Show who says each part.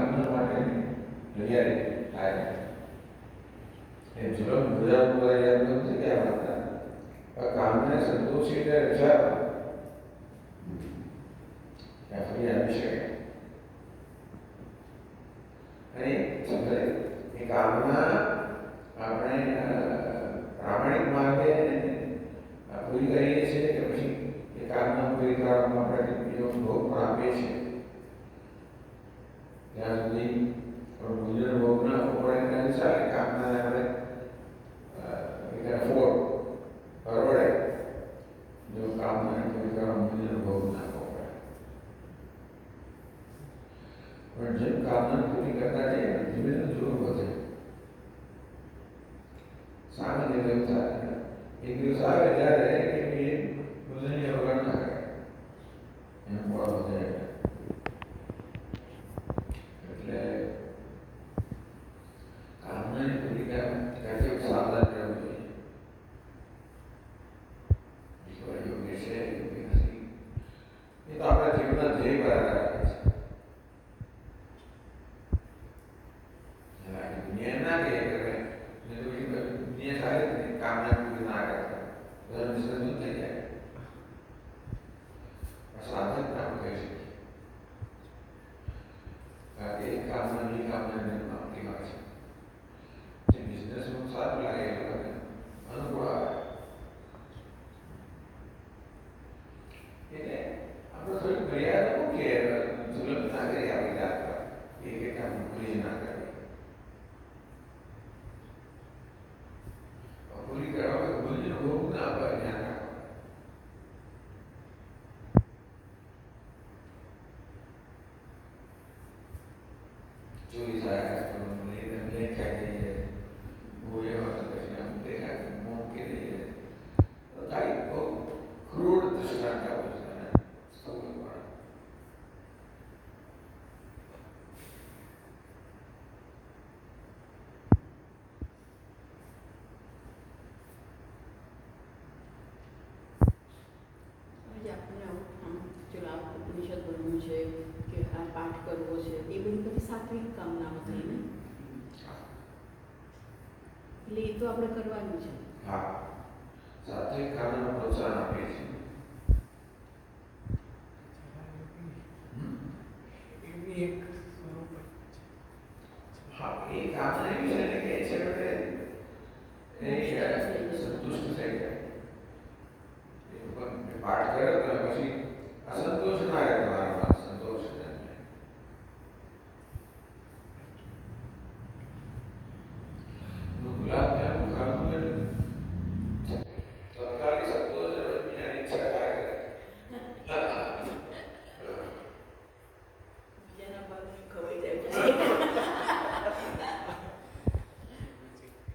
Speaker 1: કામના માટેની તૈયારી થાય. એ ઝડપ બધા ઉપર યાદ નથી ગયા હતા. કામને સંતોષી રજા ફરી આવી શકે. અને એ કામના આપણે પ્રામાણિક માર્ગે પૂરી કરીએ છીએ કે પછી એ કામના પૂરી કરવામાં આપણે બીજો ભોગ પણ આપીએ છીએ. ત્યાં સુધી બીજો ભોગ ના પડે ત્યાં ચાલે. કામના આપણે પરવડે જો કામના પૂરી કરવામાં બીજો ભોગ ના પડે. પણ જેમ કામના પૂરી કરતા જઈએ ધીમે ધીમે જોર વધે. સામાન્ય એવું થાય. એક દિવસ આવે ત્યારે એ બધાની અવગણના કરે એમ ફળ વધે. એટલે કામનાની પૂરી કરતી સાવધાન રહેવું જોઈએ. ઈશ્વર યોગ્ય છે યોગ્ય નથી એ તો આપણા જીવનના ધ્યેય પર આધાર રાખે છે. દુનિયા ના કહે દુનિયા સારી કામના પૂરી ના કરતા બધા વિસર્જન થઈ જાય. સાધક કામ કહી શકીએ. કારણ કે એક કામના બી કામના આપતી હોય છે. જે બિઝનેસમાં સારું લાગે એ લોકોને અનુકૂળ આવે. એટલે આપણે થોડીક મર્યાદા મૂકીએ. જુલમ ના કરી આવી જાત પર એક કામ પૂરી ના કરી. પૂરી કરવા ભૂલનો ભોગ ના આપે. ધ્યાન રાખો. ચોરી થાય ખાઈ જઈએ ભૂલે હોય પછી આમ દેખાય મૂકી દઈએ તો કાંઈ બહુ ક્રૂર દૃષ્ટાંત આપે છે.
Speaker 2: સાત્વિક કામનાઓ થઈને એટલે એ તો આપણે કરવાનું છે.
Speaker 1: હા, સાત્વિક કામનાને પ્રોત્સાહન આપીએ છીએ.
Speaker 3: એવી એક